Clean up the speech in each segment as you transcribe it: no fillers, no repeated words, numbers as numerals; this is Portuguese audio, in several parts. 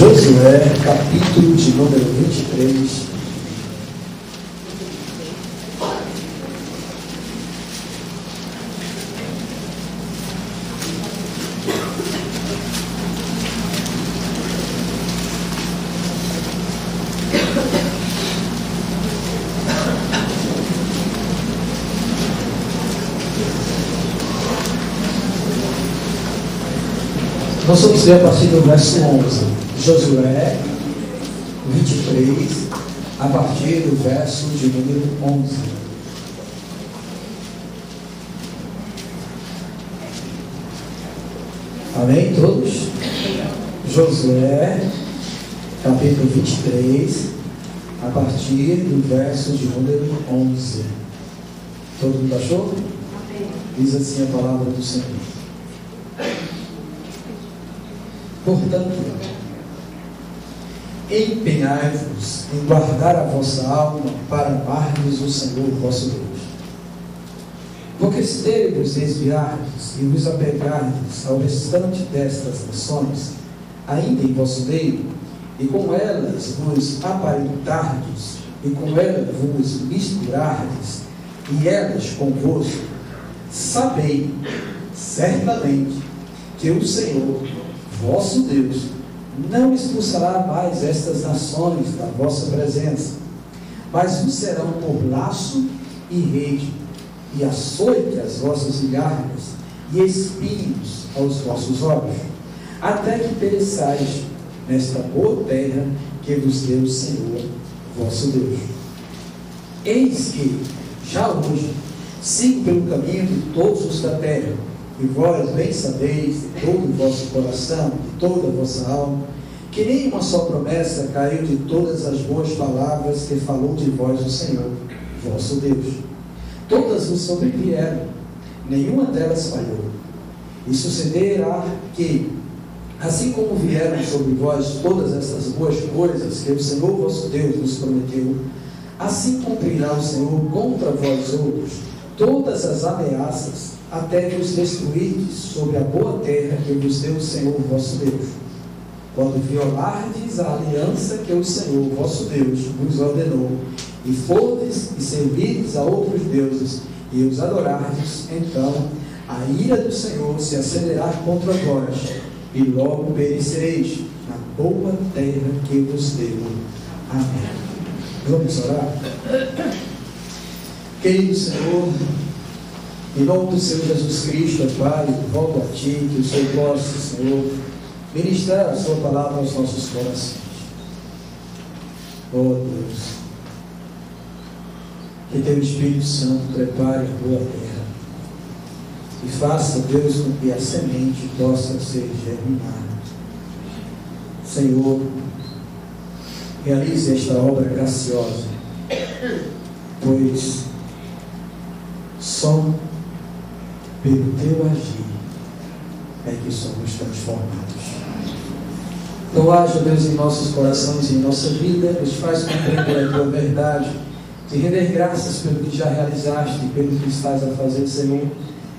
Josué, capítulo de número 23. Nós vamos ler a partir do verso 11. Josué 23, a partir do verso de número 11. Amém, todos? Josué, capítulo 23, a partir do verso de número 11. Todo mundo achou? Amém. Diz assim a palavra do Senhor. Portanto, empenhai-vos em guardar a vossa alma para amardes o Senhor vosso Deus. Porque se dele vos desviardes e vos apegardes ao restante destas nações, ainda em vosso meio, e com elas vos aparentardes, e com elas vos misturardes, e elas convosco, sabei certamente que o Senhor vosso Deus não expulsará mais estas nações da vossa presença, mas vos serão por laço e rede, e açoite às vossas ilhargas, e espinhos aos vossos olhos, até que pereçais nesta boa terra que vos deu o Senhor vosso Deus. Eis que, já hoje, sigo pelo caminho de todos os da terra, e vós bem sabeis de todo o vosso coração, de toda a vossa alma, que nenhuma só promessa caiu de todas as boas palavras que falou de vós o Senhor, vosso Deus. Todas vos sobrevieram, nenhuma delas falhou. E sucederá que, assim como vieram sobre vós todas essas boas coisas que o Senhor vosso Deus vos prometeu, assim cumprirá o Senhor contra vós outros todas as ameaças, até vos destruirdes sobre a boa terra que vos deu o Senhor vosso Deus, quando violardes a aliança que o Senhor vosso Deus vos ordenou, e fordes e servirdes a outros deuses, e os adorardes, então a ira do Senhor se acenderá contra vós, e logo perecereis na boa terra que vos deu. Amém. Vamos orar? Querido Senhor, em nome do Senhor Jesus Cristo, Pai, volto a Ti, que o Senhor possa, Senhor, ministrar a Sua palavra aos nossos corações. Oh Deus, que Teu Espírito Santo prepare a boa terra e faça, Deus, com que a semente possa ser germinada. Senhor, realize esta obra graciosa, pois só pelo Teu agir é que somos transformados. Então haja, Deus, em nossos corações e em nossa vida, nos faz compreender a Tua verdade, te render graças pelo que já realizaste e pelo que estás a fazer, Senhor,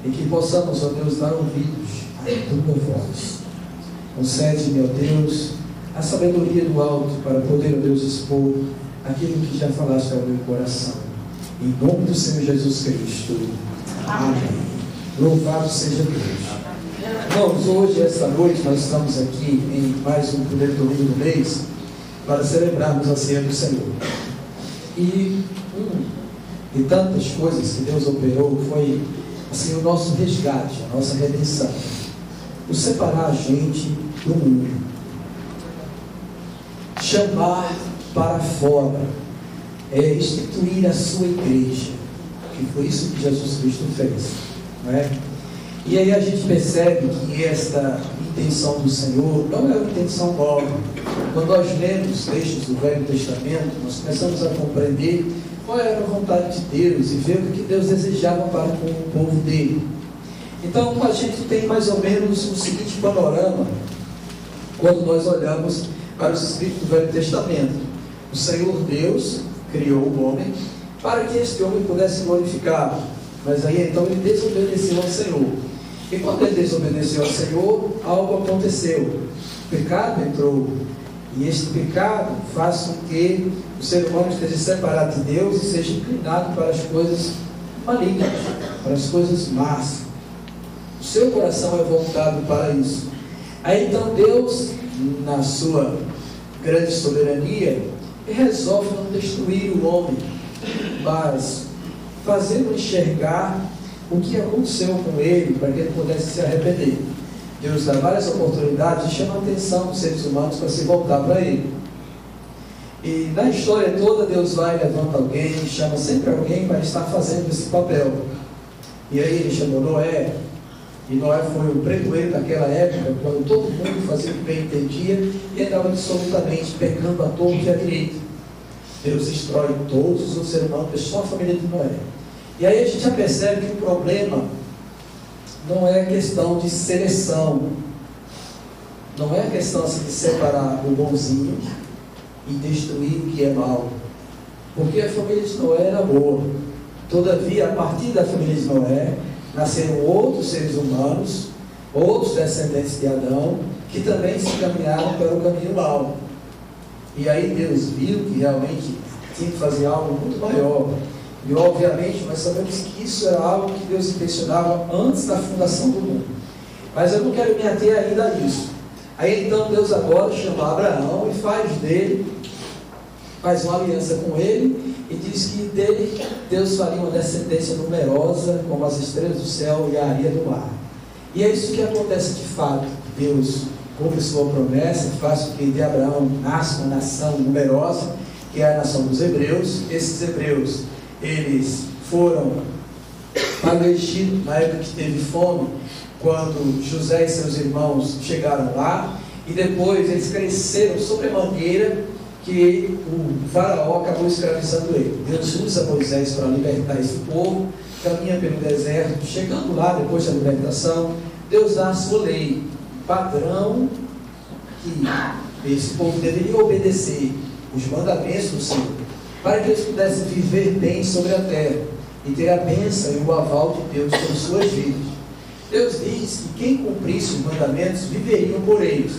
e que possamos, ó Deus, dar ouvidos à Tua voz. Concede-me, ó Deus, a sabedoria do alto para poder, ó Deus, expor aquilo que já falaste ao meu coração. Em nome do Senhor Jesus Cristo. Amém. Louvado seja Deus. Irmãos, hoje, esta noite, nós estamos aqui em mais um primeiro domingo do mês para celebrarmos a ceia do Senhor. E de tantas coisas que Deus operou foi assim, o nosso resgate, a nossa redenção, o separar a gente do mundo, chamar para fora, instituir a sua igreja, que foi isso que Jesus Cristo fez, não é? E aí a gente percebe que esta intenção do Senhor não é uma intenção nova. Quando nós lemos textos do Velho Testamento, nós começamos a compreender qual era a vontade de Deus e ver o que Deus desejava para com o povo dele. Então a gente tem mais ou menos o seguinte panorama quando nós olhamos para os escritos do Velho Testamento. O Senhor Deus criou o homem para que este homem pudesse glorificá-lo, mas aí então ele desobedeceu ao Senhor. E quando ele desobedeceu ao Senhor, algo aconteceu. O pecado entrou E este pecado faz com que o ser humano esteja separado de Deus e seja inclinado para as coisas malignas, para as coisas más. O seu coração é voltado para isso. Aí então Deus, na sua grande soberania, resolve não destruir o homem, mas fazê-lo enxergar o que aconteceu com ele, para que ele pudesse se arrepender. Deus dá várias oportunidades e chama a atenção dos seres humanos para se voltar para ele. E na história toda, Deus vai, levanta alguém, chama sempre alguém para estar fazendo esse papel. E aí ele chamou Noé, e Noé foi o pregoeiro daquela época, quando todo mundo fazia o que bem entendia e andava absolutamente pecando à torta e à direita. Deus destrói todos os seres humanos, só a família de Noé. E aí a gente já percebe que o problema não é questão de seleção, não é questão assim, de separar o bonzinho e destruir o que é mal, porque a família de Noé era boa. Todavia, a partir da família de Noé nasceram outros seres humanos, outros descendentes de Adão, que também se encaminharam para o caminho mau. E aí Deus viu que realmente tinha que fazer algo muito maior. E obviamente nós sabemos que isso era algo que Deus intencionava antes da fundação do mundo. Mas eu não quero me ater ainda a isso. Aí então Deus agora chama Abraão e faz uma aliança com ele e diz que dele Deus faria uma descendência numerosa como as estrelas do céu e a areia do mar. E é isso que acontece de fato. Deus cumpre sua promessa, faz com que de Abraão nasça uma nação numerosa, que é a nação dos hebreus. Esses hebreus, eles foram para o Egito na época que teve fome, quando José e seus irmãos chegaram lá, e depois eles cresceram sobremaneira que o faraó acabou escravizando ele. Deus usa Moisés para libertar esse povo, caminha pelo deserto, chegando lá depois da libertação, Deus dá a sua lei, padrão que esse povo deveria obedecer, os mandamentos do Senhor, para que eles pudessem viver bem sobre a terra e ter a bênção e o aval de Deus sobre suas vidas. Deus diz que quem cumprisse os mandamentos viveriam por eles.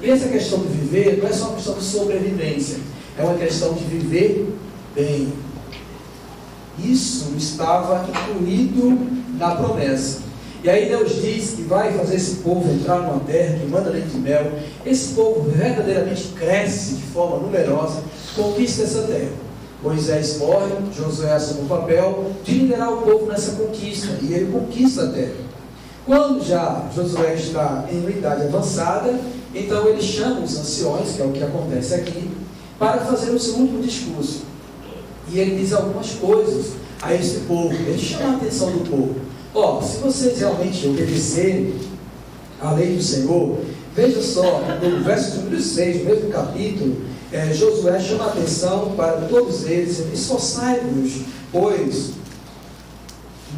E essa questão de viver não é só uma questão de sobrevivência, é uma questão de viver bem. Isso estava incluído na promessa. E aí Deus diz que vai fazer esse povo entrar numa terra que manda leite e mel. Esse povo verdadeiramente cresce de forma numerosa, conquista essa terra. Moisés morre, Josué assume o papel de liderar o povo nessa conquista, e ele conquista a terra. Quando já Josué está em uma idade avançada, então ele chama os anciões, que é o que acontece aqui, para fazer o seu último discurso. E ele diz algumas coisas a esse povo, ele chama a atenção do povo. Se vocês realmente obedecerem a lei do Senhor, veja só, no verso número 6, no mesmo capítulo, Josué chama a atenção para todos eles: esforçai-vos, pois,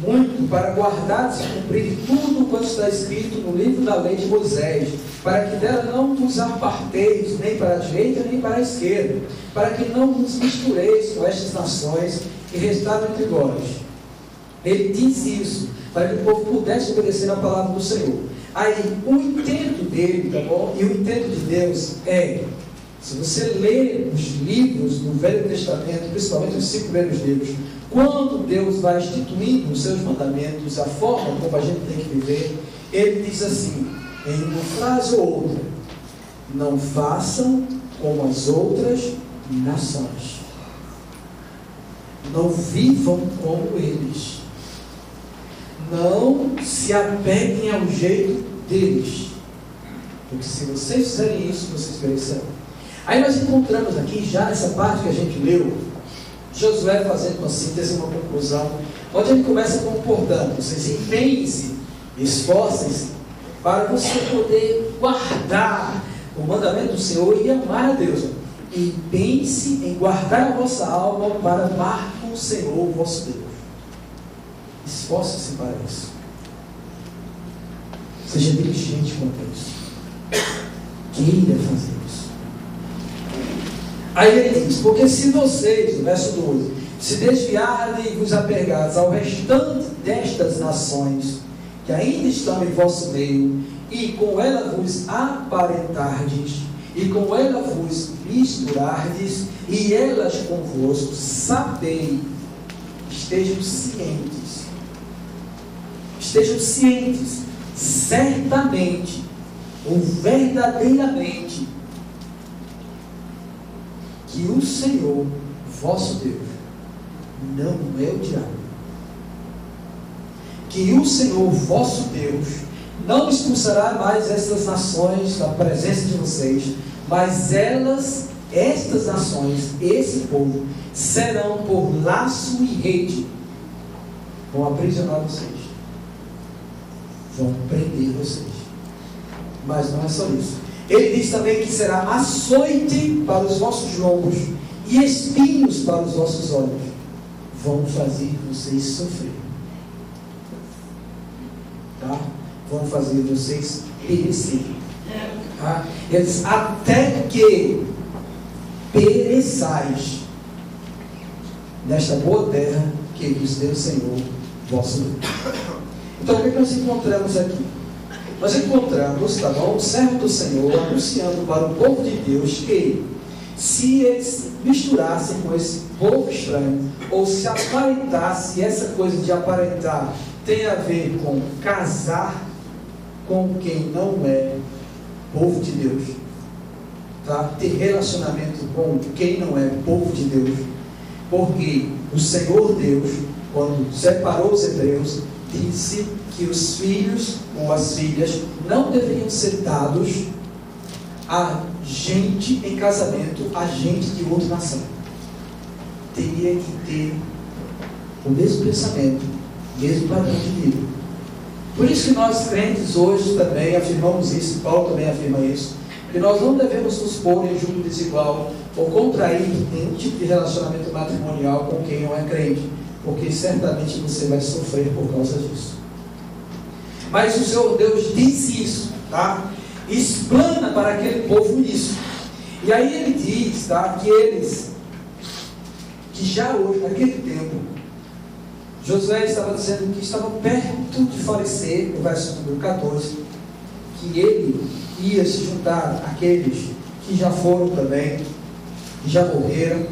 muito para guardar e cumprir tudo quanto está escrito no livro da lei de Moisés, para que dela não vos aparteis, nem para a direita, nem para a esquerda, para que não vos mistureis com estas nações que restaram entre vós. Ele diz isso, para que o povo pudesse obedecer a palavra do Senhor. Aí, o intento dele, tá bom? E o intento de Deus é, se você ler os livros do Velho Testamento, principalmente os 5 primeiros livros, quando Deus vai instituindo os seus mandamentos, a forma como a gente tem que viver, ele diz assim, em uma frase ou outra: não façam como as outras nações. Não vivam como eles. Não se apeguem ao jeito deles. Porque se vocês fizerem isso, vocês perecerão. Aí nós encontramos aqui, já nessa parte que a gente leu, Josué fazendo uma síntese, uma conclusão, onde ele começa com portanto, vocês empenhem-se, esforcem-se, para você poder guardar o mandamento do Senhor e amar a Deus. Empenhe-se em guardar a vossa alma para amar o Senhor, o vosso Deus. Esforce-se para isso. Seja diligente quanto a isso. Queira fazer isso. Aí ele diz: porque se vocês, no verso 12, se desviarem e vos apegarem ao restante destas nações que ainda estão em vosso meio, e com ela vos aparentardes, E com ela vos misturardes, e elas convosco, sabei, estejam cientes, certamente, ou verdadeiramente, que o Senhor, vosso Deus, não é o diabo. Que o Senhor, vosso Deus, não expulsará mais estas nações da presença de vocês, mas estas nações, esse povo, serão por laço e rede, vão aprisionar vocês, vão prender vocês. Mas não é só isso. Ele diz também que será açoite para os vossos lombos e espinhos para os vossos olhos. Vão fazer vocês sofrer. Tá? Vão fazer vocês perecer. Tá? Ele diz, até que pereçais nesta boa terra que vos deu o Senhor vosso Deus. Então o que nós encontramos aqui? Nós encontramos, tá bom, o servo do Senhor anunciando para o povo de Deus que se eles misturassem com esse povo estranho, ou se aparentasse, essa coisa de aparentar tem a ver com casar com quem não é povo de Deus, tá? Ter relacionamento com quem não é povo de Deus, porque o Senhor Deus, quando separou os hebreus, disse que os filhos ou as filhas não deveriam ser dados a gente em casamento, a gente de outra nação. Teria que ter o mesmo pensamento, o mesmo padrão de vida. Por isso que nós crentes hoje também afirmamos isso, Paulo também afirma isso, que nós não devemos nos pôr em julgo desigual ou contrair nenhum tipo de relacionamento matrimonial com quem não é crente, porque certamente você vai sofrer por causa disso. Mas o Senhor Deus disse isso, tá? Explana para aquele povo isso. E aí ele diz, tá, que já hoje, naquele tempo, Josué estava dizendo que estava perto de falecer, no verso número 14, que ele ia se juntar àqueles que já foram também, que já morreram,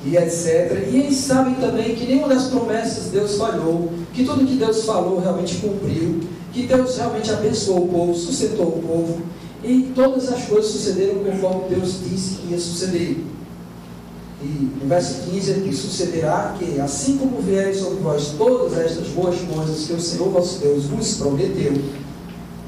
e etc. E eles sabem também que nenhuma das promessas Deus falhou, que tudo que Deus falou realmente cumpriu, que Deus realmente abençoou o povo, sustentou o povo, e todas as coisas sucederam conforme Deus disse que ia suceder. E no verso 15 ele diz, sucederá que assim como vierem sobre vós todas estas boas coisas que o Senhor vosso Deus vos prometeu,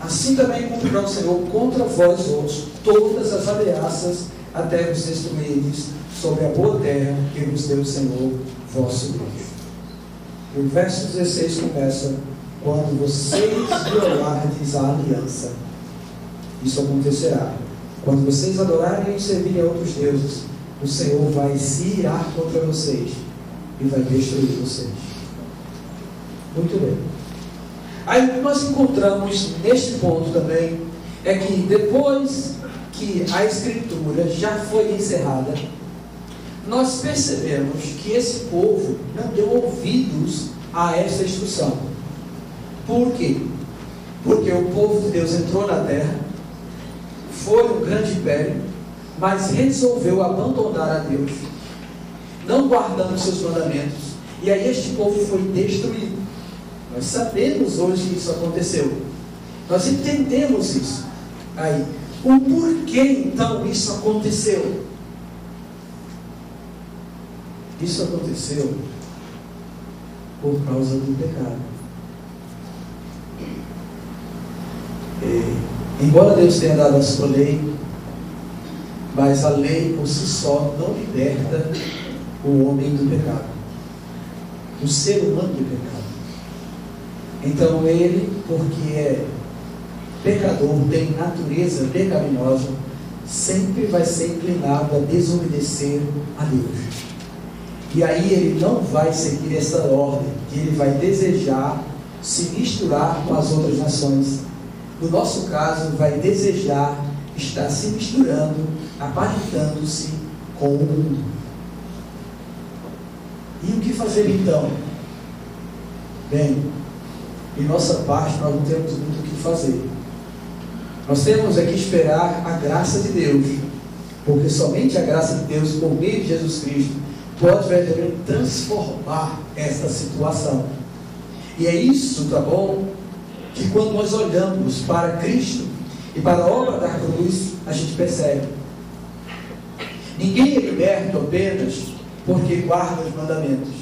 assim também cumprirá o Senhor contra vós outros todas as ameaças até vos destruirdes sobre a boa terra que vos deu o Senhor vosso Deus. O verso 16 começa, quando vocês violardes a aliança, isso acontecerá. Quando vocês adorarem e servirem a outros deuses, o Senhor vai se irar contra vocês e vai destruir vocês. Muito bem. Aí o que nós encontramos neste ponto também é que depois que a Escritura já foi encerrada, nós percebemos que esse povo não deu ouvidos a essa instrução. Por quê? Porque o povo de Deus entrou na terra, foi um grande império, mas resolveu abandonar a Deus, não guardando seus mandamentos, e aí este povo foi destruído. Nós sabemos hoje que isso aconteceu, nós entendemos isso. Aí, o porquê então isso aconteceu? Isso aconteceu por causa do pecado. Embora Deus tenha dado a sua lei, mas a lei por si só não liberta o homem do pecado, o ser humano do pecado. Então ele, porque é pecador, tem natureza pecaminosa, sempre vai ser inclinado a desobedecer a Deus. E aí ele não vai seguir essa ordem, que ele vai desejar se misturar com as outras nações. No nosso caso, vai desejar estar se misturando, aparentando-se com o mundo. E o que fazer então? Bem, em nossa parte nós não temos muito o que fazer. Nós temos que esperar a graça de Deus, porque somente a graça de Deus, por meio de Jesus Cristo, pode verdadeiramente transformar essa situação. E é isso, tá bom? Que quando nós olhamos para Cristo e para a obra da cruz, a gente percebe. Ninguém é liberto apenas porque guarda os mandamentos.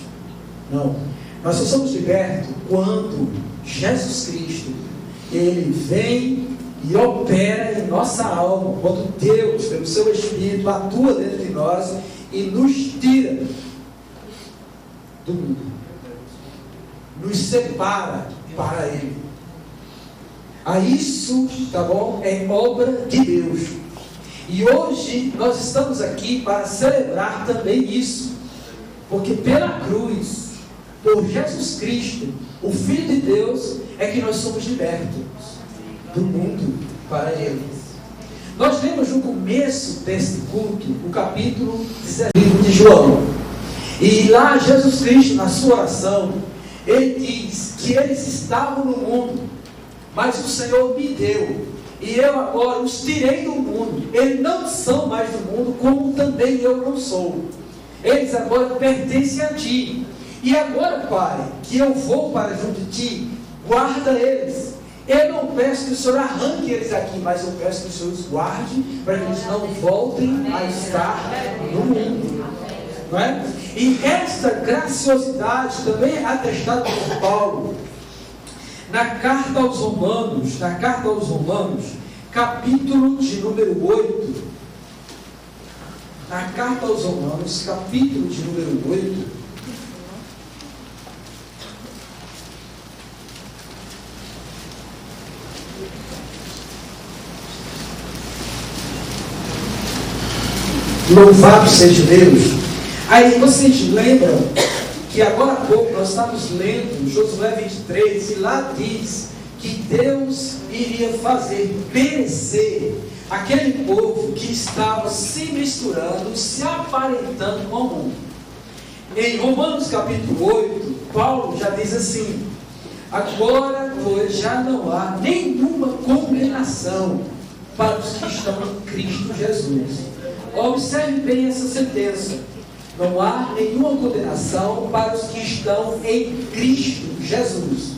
Não. Nós só somos libertos quando Jesus Cristo, Ele vem e opera em nossa alma, quando Deus, pelo seu Espírito, atua dentro de nós e nos tira do mundo, nos separa para Ele. A isso, tá bom? É obra de Deus. E hoje nós estamos aqui para celebrar também isso, porque pela cruz, por Jesus Cristo, o Filho de Deus, é que nós somos libertos do mundo para Ele. Nós lemos no começo deste culto o capítulo 19 de João, e lá Jesus Cristo, na sua oração, Ele diz que eles estavam no mundo, mas o Senhor me deu, e eu agora os tirei do mundo. Eles não são mais do mundo, como também eu não sou. Eles agora pertencem a Ti. E agora, Pai, que eu vou para junto de Ti, guarda eles. Eu não peço que o Senhor arranque eles aqui, mas eu peço que o Senhor os guarde, para que eles não voltem a estar no mundo. Não é? E esta graciosidade também é atestada por Paulo na carta aos Romanos, capítulo de número 8. Na carta aos Romanos, capítulo de número 8. Louvado seja Deus. Aí vocês lembram que agora há pouco nós estávamos lendo Josué 23, e lá diz que Deus iria fazer perecer aquele povo que estava se misturando, se aparentando com o mundo. Em Romanos capítulo 8, Paulo já diz assim: agora, pois, já não há nenhuma condenação para os que estão em Cristo Jesus. Observe bem essa sentença: não há nenhuma condenação para os que estão em Cristo Jesus.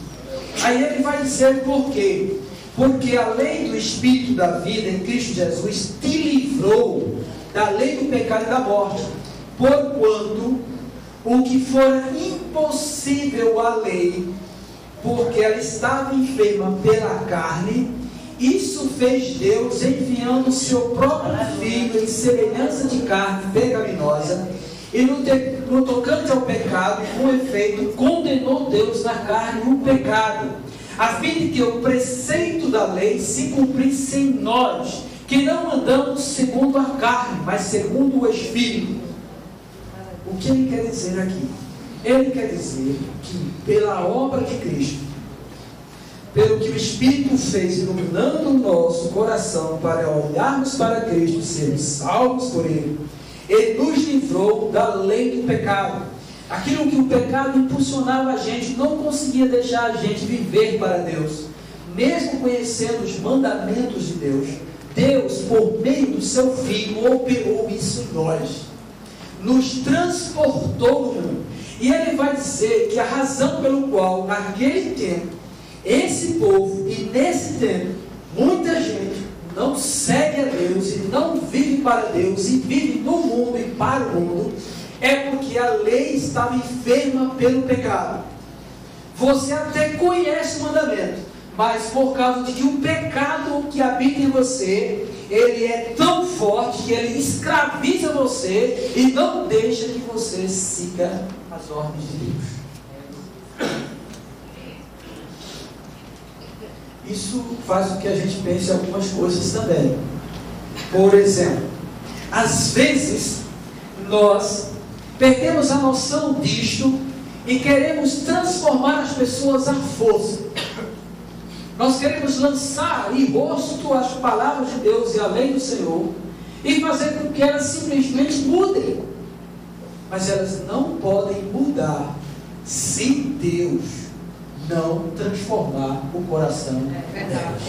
Aí ele vai dizer por quê? Porque a lei do Espírito da vida em Cristo Jesus te livrou da lei do pecado e da morte, porquanto o que fora impossível à lei, porque ela estava enferma pela carne, isso fez Deus enviando o seu próprio Filho em semelhança de carne pecaminosa, e no tocante ao pecado, com efeito, condenou Deus na carne o pecado, a fim de que o preceito da lei se cumprisse em nós, que não andamos segundo a carne, mas segundo o Espírito. O que ele quer dizer aqui? Ele quer dizer que pela obra de Cristo, pelo que o Espírito fez iluminando o nosso coração para olharmos para Cristo e sermos salvos por Ele, Ele nos livrou da lei do pecado. Aquilo que o pecado impulsionava a gente, não conseguia deixar a gente viver para Deus. Mesmo conhecendo os mandamentos de Deus, Deus, por meio do seu Filho, operou isso em nós. Nos transportou no mundo. E ele vai dizer que a razão pelo qual, naquele tempo, esse povo, e nesse tempo, muita gente não segue a Deus e não vive para Deus e vive no mundo e para o mundo, é porque a lei estava enferma pelo pecado. Você até conhece o mandamento, mas por causa de que o pecado que habita em você, ele é tão forte que ele escraviza você e não deixa que você siga as ordens de Deus. Isso faz com que a gente pense em algumas coisas também. Por exemplo, às vezes nós perdemos a noção disto e queremos transformar as pessoas à força. Nós queremos lançar em rosto as palavras de Deus e a lei do Senhor e fazer com que elas simplesmente mudem. Mas elas não podem mudar se Deus não transformar o coração delas.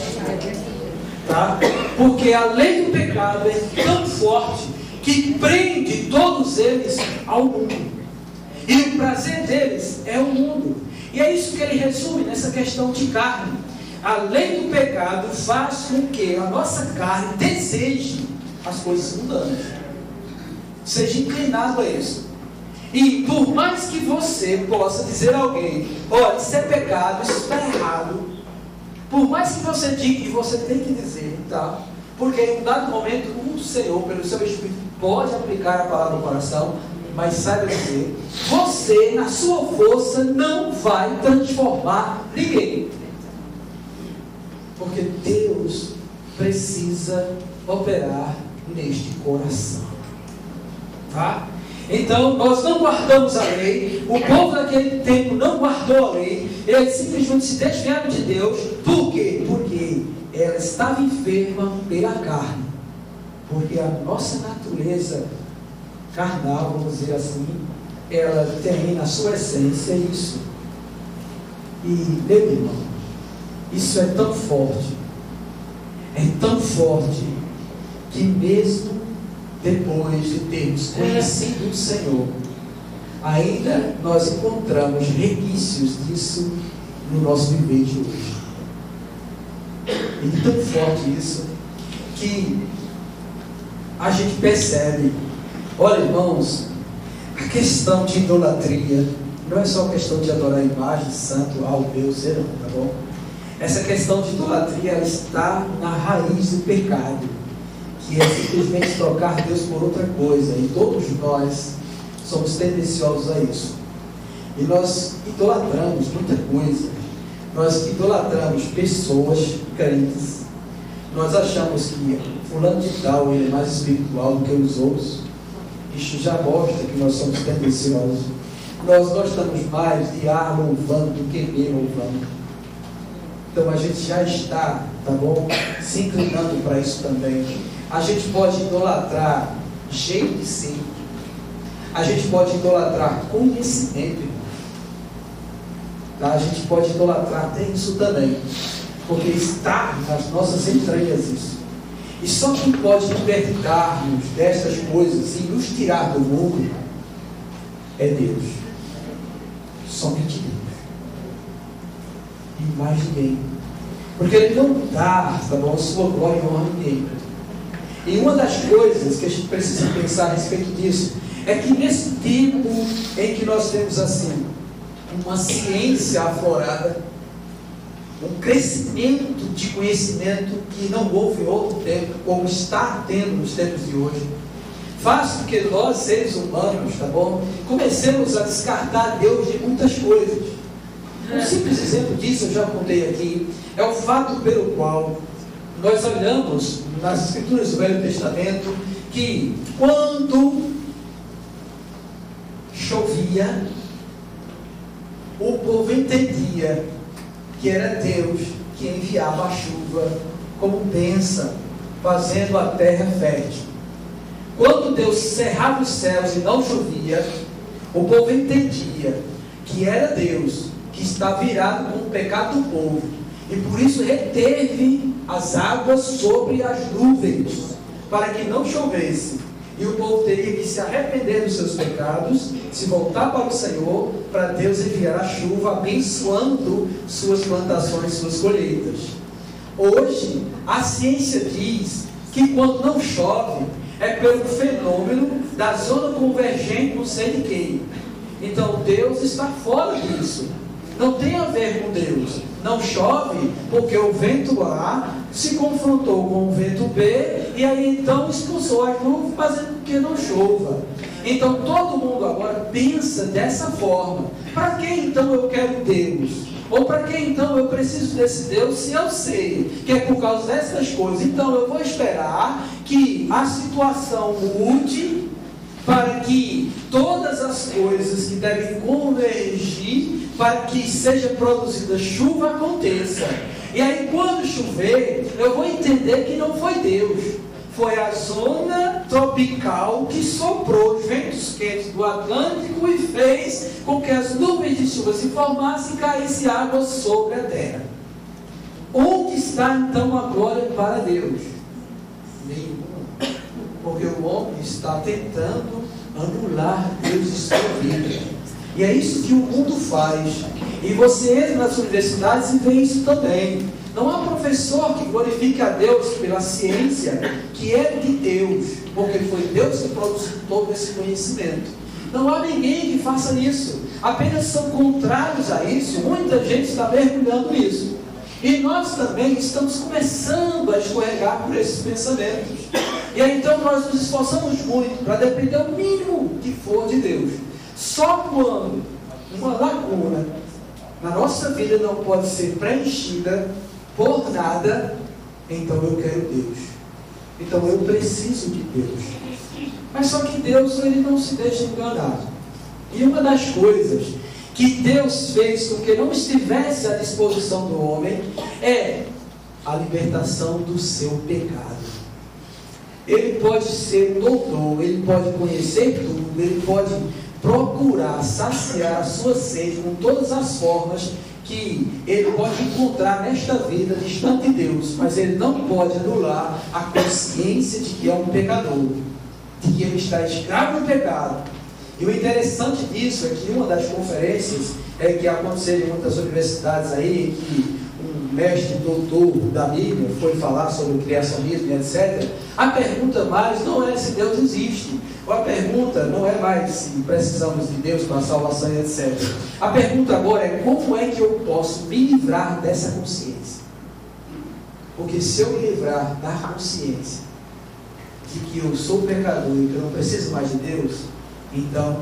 tá? Porque a lei do pecado é tão forte que prende todos eles ao mundo. E o prazer deles é o mundo. E é isso que ele resume nessa questão de carne. A lei do pecado faz com que a nossa carne deseje as coisas mundanas, seja inclinado a isso. E por mais que você possa dizer a alguém: olha, isso é pecado, isso está errado, por mais que você diga, e você tem que dizer, tá? Porque em um dado momento o Senhor, pelo seu Espírito, pode aplicar a palavra no coração, mas saiba dizer, você na sua força não vai transformar ninguém, porque Deus precisa operar neste coração, tá? Então nós não guardamos a lei. O povo daquele tempo não guardou a lei, eles simplesmente se desviaram de Deus. Por quê? Porque ela estava enferma pela carne, porque a nossa natureza carnal, vamos dizer assim, ela tem na sua essência isso. E, meu irmão, isso é tão forte, que mesmo depois de termos conhecido o Senhor, ainda nós encontramos resquícios disso no nosso viver de hoje. É tão forte isso, que a gente percebe. Olha, irmãos, a questão de idolatria não é só questão de adorar a imagem, santo, ao Deus, não, tá bom? Essa questão de idolatria, ela está na raiz do pecado, que é simplesmente trocar Deus por outra coisa, e todos nós somos tendenciosos a isso. E nós idolatramos muita coisa. Nós idolatramos pessoas crentes. Nós achamos que fulano de tal ele é mais espiritual do que os outros. Isso já mostra que nós somos tendenciosos. Nós gostamos mais de ar louvando do que ver louvando. Então a gente já está, tá bom, se inclinando para isso também. A gente pode idolatrar jeito de ser. A gente pode idolatrar conhecimento. Tá? A gente pode idolatrar até isso também, porque está nas nossas entranhas isso. E só quem pode libertar-nos dessas coisas e nos tirar do mundo é Deus. Somente Deus. E mais ninguém. Porque Ele não dá, tá bom, sua glória e honra a ninguém. E uma das coisas que a gente precisa pensar a respeito disso é que nesse tempo em que nós temos assim uma ciência aflorada, um crescimento de conhecimento que não houve em outro tempo, como está tendo nos tempos de hoje, faz com que nós, seres humanos, tá bom, comecemos a descartar Deus de muitas coisas. Um simples exemplo disso, eu já contei aqui, é o fato pelo qual nós olhamos nas Escrituras do Velho Testamento, que quando chovia, o povo entendia que era Deus que enviava a chuva como bênção, fazendo a terra fértil. Quando Deus cerrava os céus e não chovia, o povo entendia que era Deus que estava virado com o pecado do povo, e por isso reteve as águas sobre as nuvens, para que não chovesse. E o povo teria que se arrepender dos seus pecados, se voltar para o Senhor, para Deus enviar a chuva, abençoando suas plantações, suas colheitas. Hoje, a ciência diz que quando não chove, é pelo fenômeno da zona convergente não sei de quem. Então Deus está fora disso. Não tem a ver com Deus. Não chove porque o vento A se confrontou com o vento B, e aí então expulsou as nuvens, fazendo com que não chova. Então todo mundo agora pensa dessa forma. Para que então eu quero Deus? Ou para que então eu preciso desse Deus, se eu sei que é por causa dessas coisas? Então eu vou esperar que a situação mude, para que todas as coisas que devem convergir para que seja produzida chuva aconteça. E aí quando chover, eu vou entender que não foi Deus, foi a zona tropical que soprou os ventos quentes do Atlântico e fez com que as nuvens de chuva se formassem e caísse água sobre a terra. Onde está então a glória para Deus? Nenhuma. Porque o homem está tentando anular Deus em sua vida. E é isso que o mundo faz. E você entra nas universidades e vê isso também. Não há professor que glorifique a Deus pela ciência que é de Deus, porque foi Deus que produziu todo esse conhecimento. Não há ninguém que faça isso. Apenas são contrários a isso. Muita gente está mergulhando nisso. E nós também estamos começando a escorregar por esses pensamentos. E aí então nós nos esforçamos muito para depender o mínimo que for de Deus. Só quando uma lacuna na nossa vida não pode ser preenchida por nada, então eu quero Deus. Então eu preciso de Deus. Mas só que Deus, ele não se deixa enganar. E uma das coisas que Deus fez com que não estivesse à disposição do homem é a libertação do seu pecado. Ele pode ser doutor, ele pode conhecer tudo, ele pode procurar saciar a sua sede com todas as formas que ele pode encontrar nesta vida distante de Deus, mas ele não pode anular a consciência de que é um pecador, de que ele está escravo do pecado. E o interessante disso é que uma das conferências que aconteceram em muitas universidades aí, que um mestre doutor da Bíblia foi falar sobre o criacionismo e etc. A pergunta mais não é se Deus existe, ou a pergunta não é mais se precisamos de Deus para a salvação e etc. A pergunta agora é como é que eu posso me livrar dessa consciência? Porque se eu me livrar da consciência de que eu sou pecador e que eu não preciso mais de Deus, então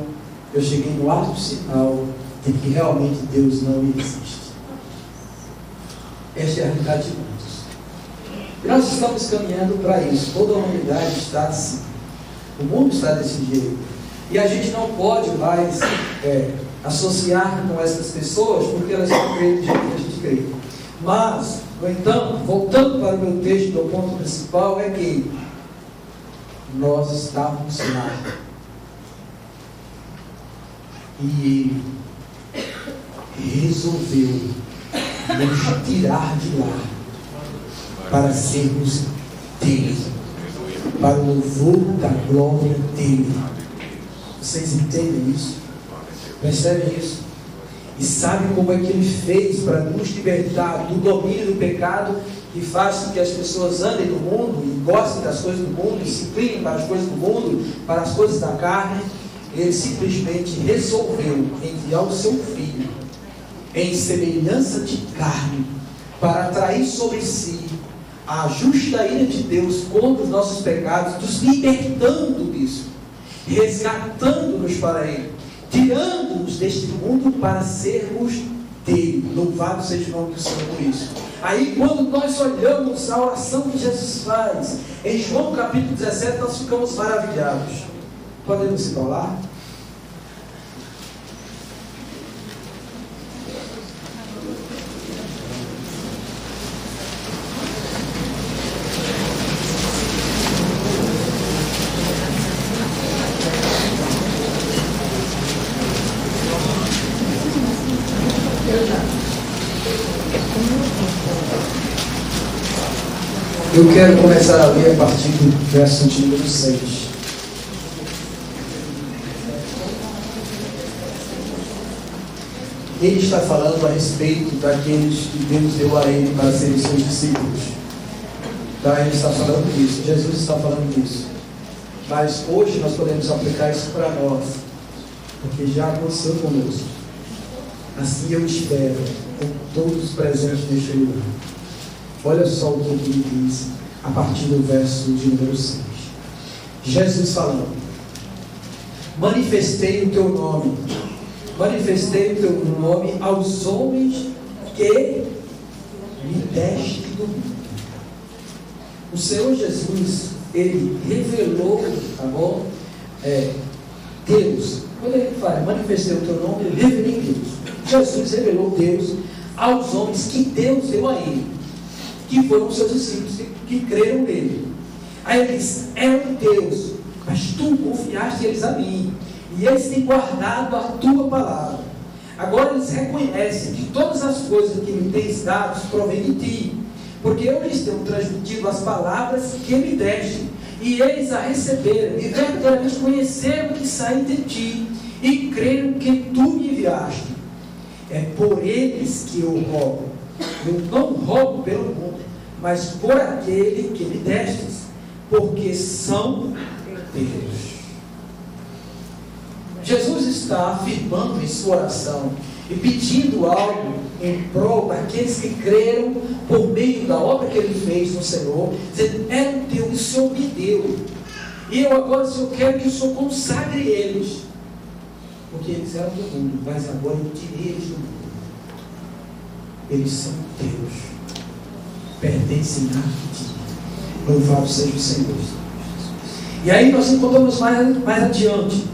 eu cheguei no alto sinal de que realmente Deus não existe. Esta é a realidade de muitos. E nós estamos caminhando para isso. Toda a humanidade está assim. O mundo está desse jeito. E a gente não pode mais associar com essas pessoas porque elas não creem do jeito que a gente crê. Mas, no entanto, voltando para o meu texto, o ponto principal é que nós estávamos lá. E resolveu nos tirar de lá para sermos dele, para o louvor da glória dele. Vocês entendem isso? Percebem isso? E sabem como é que ele fez para nos libertar do domínio do pecado que faz com que as pessoas andem no mundo e gostem das coisas do mundo e se inclinem para as coisas do mundo, para as coisas da carne? Ele simplesmente resolveu enviar o seu filho em semelhança de carne para atrair sobre si a justa ira de Deus contra os nossos pecados, nos libertando disso, resgatando-nos para Ele, tirando-nos deste mundo para sermos dele. Louvado seja o nome do Senhor por isso. Aí quando nós olhamos a oração que Jesus faz em João capítulo 17, nós ficamos maravilhados. Podemos se falar? Eu quero começar a ler a partir do verso de número 6. Ele está falando a respeito daqueles que Deus deu a ele para serem seus discípulos. Tá? Ele está falando disso, Jesus está falando disso. Mas hoje nós podemos aplicar isso para nós, porque já aconteceu conosco. Assim eu espero com todos presentes neste lugar. Olha só o que ele diz a partir do verso de número 6. Jesus falando: manifestei o teu nome aos homens que me deste do mundo. O Senhor Jesus, ele revelou, tá bom? Deus. Quando ele fala, manifestei o teu nome, ele revelou Deus. Jesus revelou Deus aos homens que Deus deu a ele, que foram os seus discípulos, que creram nele. Aí ele diz: é um Deus, mas tu confiaste eles a mim, e eles têm guardado a tua palavra. Agora eles reconhecem que todas as coisas que me tens dado provêm de ti, porque eu lhes tenho transmitido as palavras que me deste, e eles a receberam, e verdadeiramente conheceram que saí de ti, e creram que tu me enviaste. É por eles que eu rogo. Eu não rogo pelo mundo, mas por aquele que me destes, porque são teus. Jesus está afirmando em sua oração e pedindo algo em prol daqueles que creram por meio da obra que ele fez no Senhor, dizendo: eram teus, o Senhor me deu, e eu agora, Senhor, quero que o Senhor consagre eles, porque eles eram do mundo, mas agora eu tirei eles do mundo. Eles são teus, pertencem a ti. Louvado seja o Senhor. E aí nós encontramos mais adiante: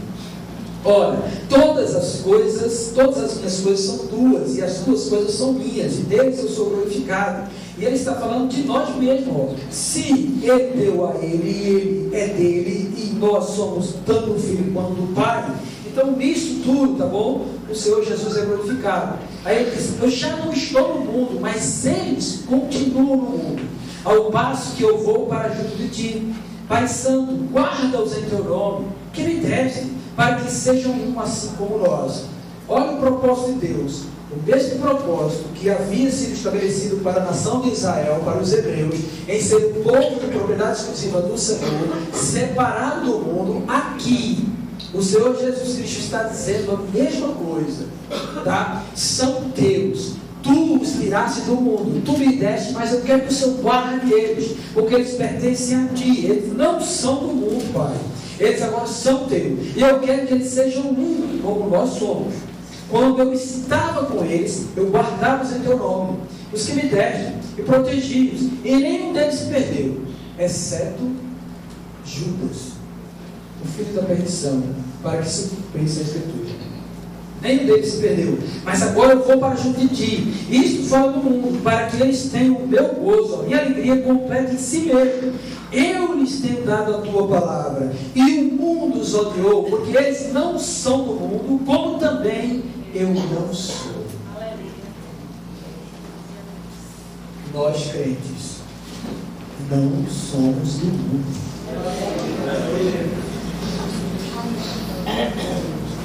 ora, todas as minhas coisas são tuas, e as tuas coisas são minhas, e deles eu sou glorificado. E ele está falando de nós mesmos. Se ele deu a ele, e ele é dele, e nós somos tanto o Filho quanto do Pai, então nisso tudo, tá bom? O Senhor Jesus é glorificado. Aí ele diz: eu já não estou no mundo, mas eles continuam no mundo, ao passo que eu vou para junto de ti. Pai Santo, guarda-os em teu nome, que me deste, para que sejam um assim como nós. Olha o propósito de Deus, o mesmo propósito que havia sido estabelecido para a nação de Israel, para os hebreus, em ser um povo de propriedade exclusiva do Senhor, separado do mundo. Aqui o Senhor Jesus Cristo está dizendo a mesma coisa, tá? São teus, tu os tiraste do mundo, tu me deste, mas eu quero que o Senhor guarde eles, porque eles pertencem a ti, eles não são do mundo, Pai, eles agora são teus, e eu quero que eles sejam um, como nós somos. Quando eu estava com eles, eu guardava-os em teu nome, os que me deste, e protegi-os, e nenhum deles se perdeu, exceto Judas, o filho da perdição, para que se cumprisse a Escritura. Nenhum deles se perdeu, mas agora eu vou para junto de ti. Isto fala do mundo, para que eles tenham o meu gozo, a minha alegria completa em si mesmo. Eu lhes tenho dado a tua palavra, e o mundo os odiou, porque eles não são do mundo, como também eu não sou. Nós, crentes, não somos do mundo.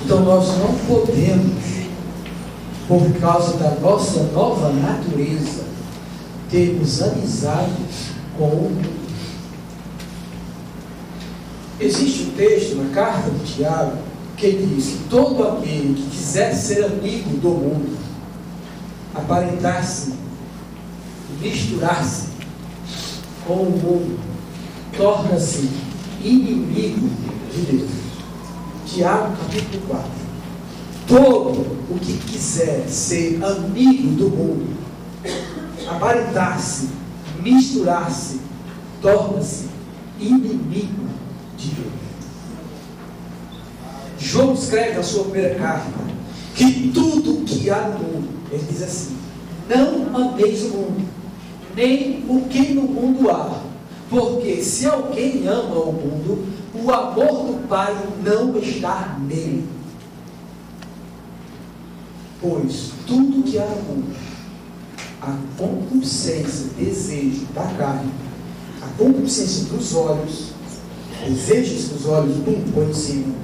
Então nós não podemos, por causa da nossa nova natureza, termos amizade com o mundo. Existe um texto na carta de Tiago que diz que todo aquele que quiser ser amigo do mundo, aparentar-se, misturar-se com o mundo, torna-se inimigo de Deus. Tiago capítulo 4. Todo o que quiser ser amigo do mundo, aparentar-se, misturar-se, torna-se inimigo de Deus. João escreve na sua primeira carta que tudo que há no mundo, ele diz assim: não ameis o mundo, nem o que no mundo há, porque se alguém ama o mundo, o amor do Pai não está nele. Pois tudo que há no mundo, a concupiscência, desejo da carne, a concupiscência dos olhos, desejos que os olhos põem em cima,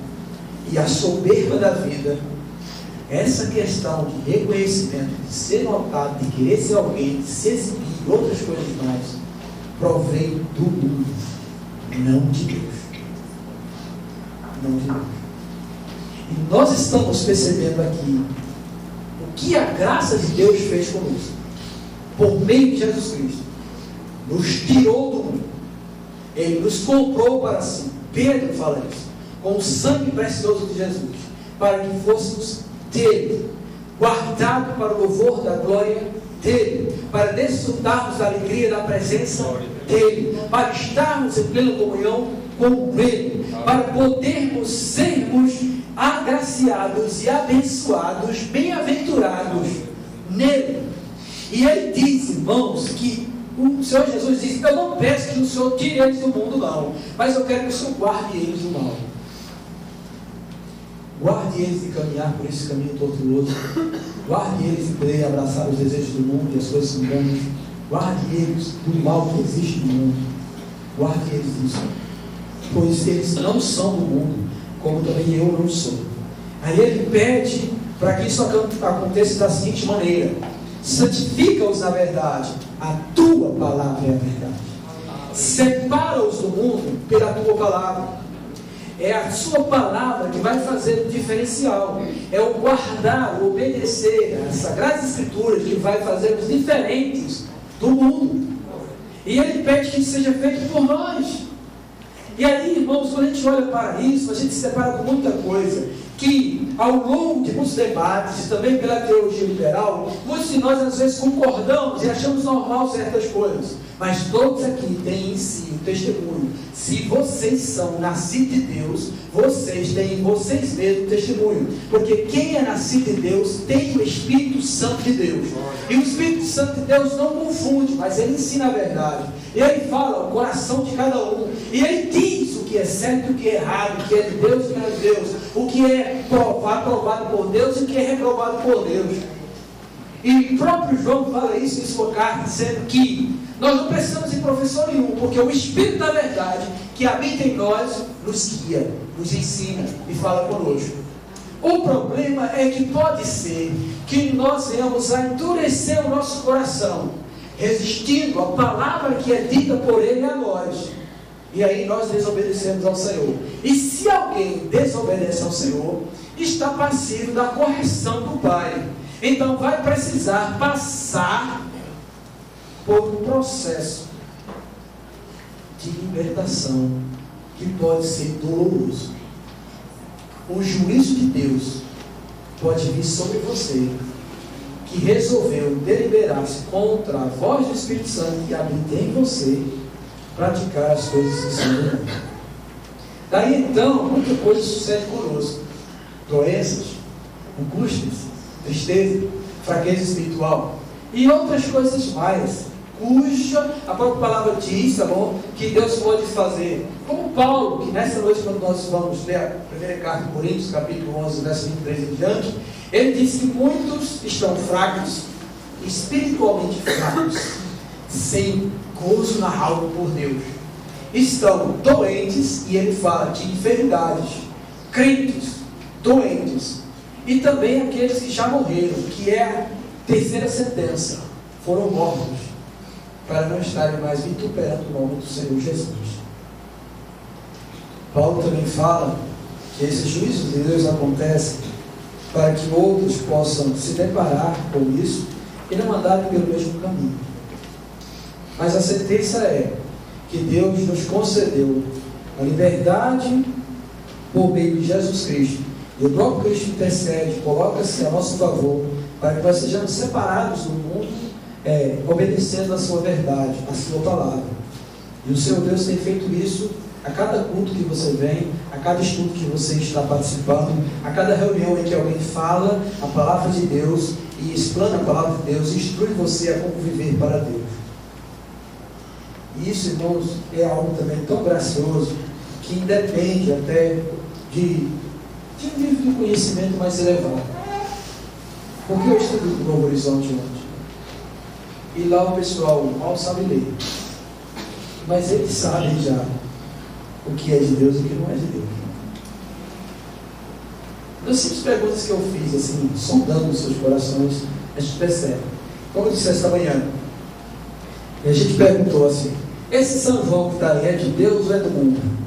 e a soberba da vida, essa questão de reconhecimento, de ser notado, de querer ser alguém, de se exibir, e outras coisas mais, provém do mundo, não de Deus. Não de Deus. E nós estamos percebendo aqui o que a graça de Deus fez conosco, por meio de Jesus Cristo. Nos tirou do mundo, Ele nos comprou para si. Pedro fala isso, com o sangue precioso de Jesus, para que fôssemos dele, guardado para o louvor da glória dele, para desfrutarmos da alegria da presença dele, para estarmos em plena comunhão com ele, para podermos sermos agraciados e abençoados, bem-aventurados nele. E ele diz, irmãos, que o Senhor Jesus diz: eu não peço que o Senhor tire eles do mundo, não, mas eu quero que o Senhor guarde eles do mal. Guarde eles de caminhar por esse caminho tortuoso. Guarde eles de poder abraçar os desejos do mundo e as coisas do mundo. Guarde eles do mal que existe no mundo. Guarde eles disso. Pois eles não são do mundo, como também eu não sou. Aí ele pede para que isso aconteça da seguinte maneira: santifica-os na verdade, a tua palavra é a verdade. Separa-os do mundo pela tua palavra. É a sua palavra que vai fazer o diferencial. É o guardar, o obedecer às Sagradas Escrituras que vai fazer os diferentes do mundo. E ele pede que isso seja feito por nós. E aí, irmãos, quando a gente olha para isso, a gente se depara com muita coisa. Que ao longo de muitos debates, e também pela teologia liberal, muitos de nós às vezes concordamos e achamos normal certas coisas. Mas todos aqui têm em si o testemunho. Se vocês são nascidos de Deus, vocês têm em vocês mesmos o testemunho. Porque quem é nascido de Deus tem o Espírito Santo de Deus. E o Espírito Santo de Deus não confunde, mas ele ensina a verdade. E ele fala o coração de cada um. E ele diz o que é certo e o que é errado, o que é de Deus e o que não é de Deus, o que é aprovado por Deus e o que é reprovado por Deus. E o próprio João fala isso em sua carta, dizendo que nós não precisamos de professor nenhum, porque o Espírito da verdade que habita em nós nos guia, nos ensina e fala conosco. O problema é que pode ser que nós venhamos a endurecer o nosso coração, resistindo à palavra que é dita por Ele a nós. E aí nós desobedecemos ao Senhor. E se alguém desobedece ao Senhor, está passivo da correção do Pai. Então vai precisar passar por um processo de libertação que pode ser doloroso. O juízo de Deus pode vir sobre você, que resolveu deliberar-se contra a voz do Espírito Santo que habita em você, praticar as coisas que são do mundo. Daí então, muita coisa sucede conosco: doenças, angústias, tristeza, fraqueza espiritual e outras coisas mais, cuja a própria palavra diz, tá bom, que Deus pode fazer. Como Paulo, que nessa noite, quando nós vamos ler a primeira carta de Coríntios, capítulo 11, verso 23 em diante, ele diz que muitos estão fracos, espiritualmente fracos, sem gozo na alma por Deus. Estão doentes, e ele fala de enfermidades, crentes, doentes, e também aqueles que já morreram, que é a terceira sentença, foram mortos, para não estarem mais vituperando o nome do Senhor Jesus. Paulo também fala que esses juízos de Deus acontecem para que outros possam se deparar com isso e não andarem pelo mesmo caminho. Mas a sentença é que Deus nos concedeu a liberdade por meio de Jesus Cristo. E o próprio Cristo intercede, coloca-se a nosso favor, para que nós sejamos separados do mundo, obedecendo a sua verdade, a sua palavra. E o Senhor Deus tem feito isso a cada culto que você vem, a cada estudo que você está participando, a cada reunião em que alguém fala a palavra de Deus e explana a palavra de Deus e instrui você a como viver para Deus. E isso, irmãos, é algo também tão gracioso que independe até de um nível de conhecimento mais elevado. Porque eu estudo no Novo Horizonte ontem, e lá o pessoal mal sabe ler, mas eles sabem já o que é de Deus e o que não é de Deus. Das simples perguntas que eu fiz, assim, sondando os seus corações, a gente percebe. Como eu disse esta manhã, e a gente perguntou assim: esse São João que está aí é de Deus ou é do mundo?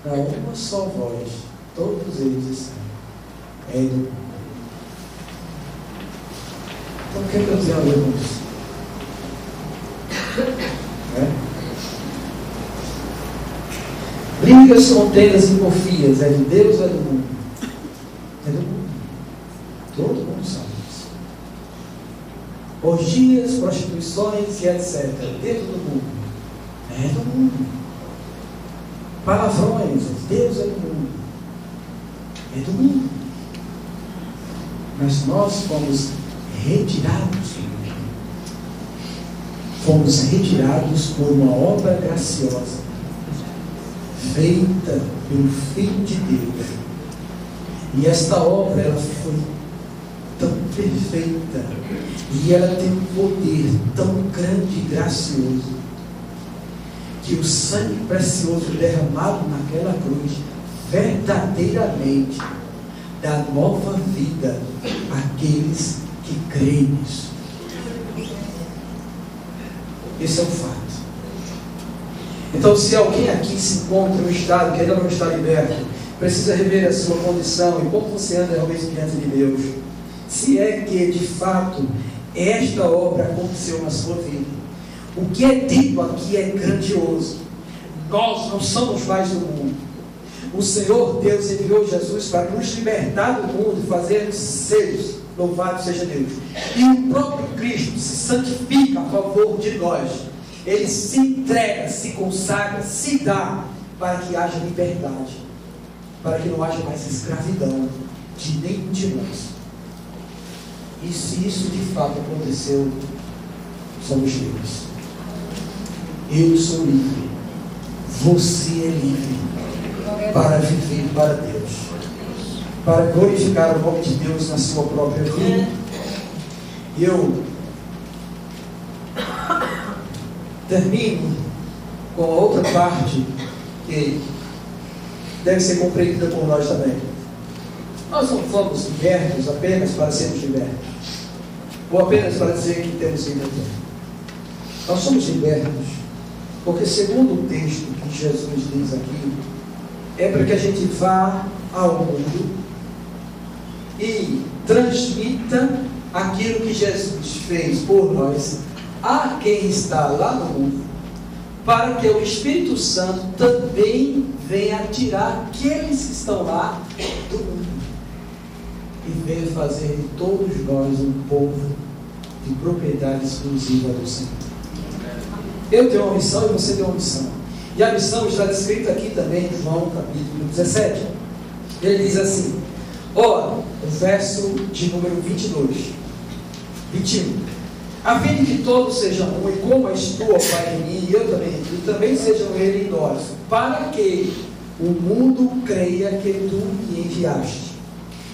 Não, uma só voz, todos eles disseram: é do mundo. Então o que é que eu tenho a ver com isso? Brigas, contendas e porfias, é de Deus ou é do mundo? É do mundo. Todo mundo sabe disso. Orgias, prostituições e etc. Dentro do mundo. É do mundo. Palavrões, Deus é do mundo. É do mundo. Mas nós fomos retirados do mundo. Fomos retirados por uma obra graciosa, feita pelo Filho de Deus. E esta obra, ela foi tão perfeita. E ela tem um poder tão grande e gracioso, que o sangue precioso derramado naquela cruz verdadeiramente dá nova vida àqueles que creem nisso. Esse é o fato. Então, se alguém aqui se encontra em um estado que ainda não está liberto, precisa rever a sua condição e como você anda realmente diante de Deus. Se é que de fato esta obra aconteceu na sua vida, o que é dito aqui é grandioso. Nós não somos mais do mundo. O Senhor Deus enviou Jesus para nos libertar do mundo e fazer-nos seus. Louvado seja Deus. E o próprio Cristo se santifica a favor de nós. Ele se entrega, se consagra, se dá para que haja liberdade, para que não haja mais escravidão de nenhum de nós. E se isso de fato aconteceu, somos livres. Eu sou livre. Você é livre para viver para Deus, para glorificar o nome de Deus na sua própria vida. E eu termino com a outra parte que deve ser compreendida por nós também. Nós não fomos libertos apenas para sermos libertos, ou apenas para dizer que temos liberdade. Nós somos libertos porque, segundo o texto que Jesus diz aqui, é para que a gente vá ao mundo e transmita aquilo que Jesus fez por nós a quem está lá no mundo, para que o Espírito Santo também venha tirar aqueles que estão lá do mundo e venha fazer de todos nós um povo de propriedade exclusiva do Senhor. Eu tenho uma missão e você tem uma missão. E a missão está descrita aqui também em João capítulo 17. Ele diz assim, ora, o verso de número 21. A fim de que todos sejam um, e como és tu, ó Pai, em mim, e eu também em ti, também sejam ele em nós, para que o mundo creia que tu me enviaste.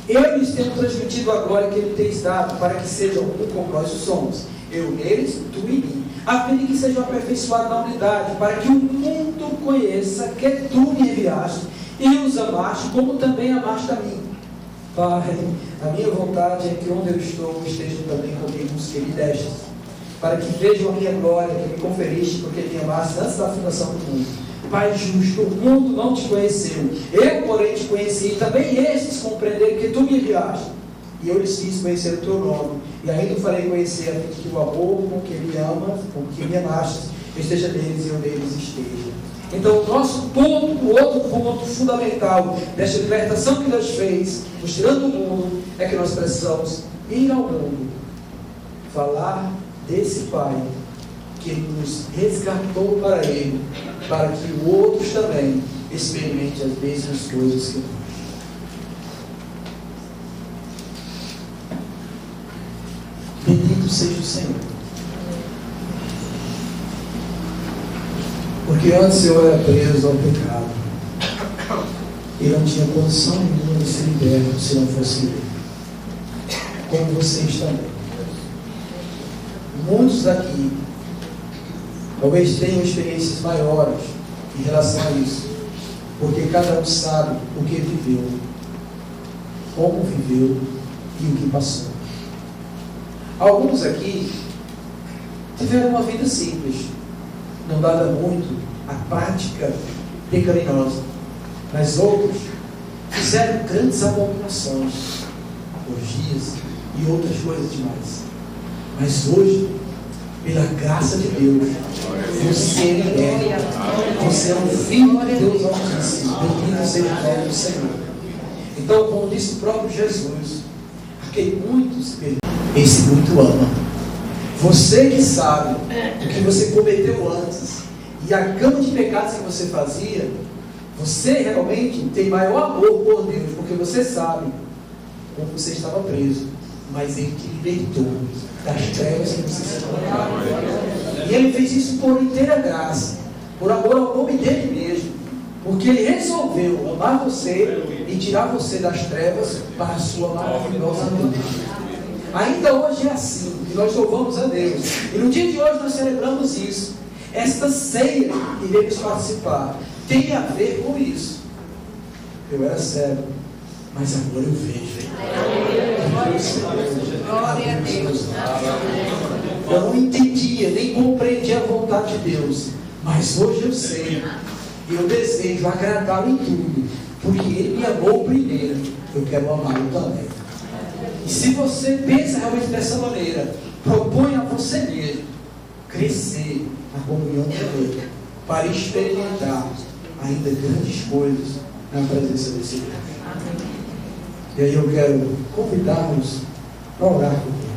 Eu lhes tenho transmitido a glória que ele tens dado, para que sejam um como nós somos, eu neles, tu em mim, a fim de que sejam aperfeiçoados na unidade, para que o mundo conheça que tu me enviaste e os amaste, como também amaste a mim. Pai, a minha vontade é que onde eu estou estejam também comigo os que me deste, para que vejam a minha glória que me conferiste, porque me amaste antes da fundação do mundo. Pai justo, o mundo não te conheceu, eu porém te conheci, e também estes compreenderam que tu me enviaste, e eu lhes fiz conhecer o teu nome, e ainda o farei conhecer, a fim de que o amor com que me ama, com que me amaste, esteja neles e eu neles esteja. Então, o nosso ponto, o outro ponto fundamental desta libertação que Deus fez, nos tirando do mundo, é que nós precisamos ir ao mundo, falar desse Pai que nos resgatou para Ele, para que outros também experimentem as mesmas coisas que nós. Bendito seja o Senhor. Porque antes eu era preso ao pecado e não tinha condição nenhuma de ser liberto se não fosse Ele. Como vocês também. Muitos daqui talvez tenham experiências maiores em relação a isso, porque cada um sabe o que viveu, como viveu e o que passou. Alguns aqui tiveram uma vida simples, não dada muito à prática pecaminosa, mas outros fizeram grandes abominações, orgias e outras coisas demais. Mas hoje, pela graça de Deus, você é liberto. Você é um filho de Deus Altíssimo. Bendito seja o nome do Senhor. Então, como disse o próprio Jesus, a quem muito se perdoa, esse muito ama. Você que sabe o que você cometeu antes e a gama de pecados que você fazia, você realmente tem maior amor por Deus, porque você sabe como você estava preso, mas Ele te libertou das trevas que você se encontrava. E Ele fez isso por inteira graça, por amor ao nome dEle mesmo, porque Ele resolveu amar você e tirar você das trevas para a sua maravilhosa luz. Ainda hoje é assim, e nós louvamos a Deus. E no dia de hoje nós celebramos isso. Esta ceia que iremos participar tem a ver com isso. Eu era cego, mas agora eu vejo. Glória a Deus. Eu não entendia, nem compreendia a vontade de Deus, mas hoje eu sei. E eu desejo agradá-lo em tudo, porque Ele me amou primeiro. Eu quero amá-lo também. E se você pensa realmente dessa maneira, proponha a você mesmo crescer na comunhão com Ele, para experimentar ainda grandes coisas na presença desse Deus. E aí eu quero convidá-los para orar comigo.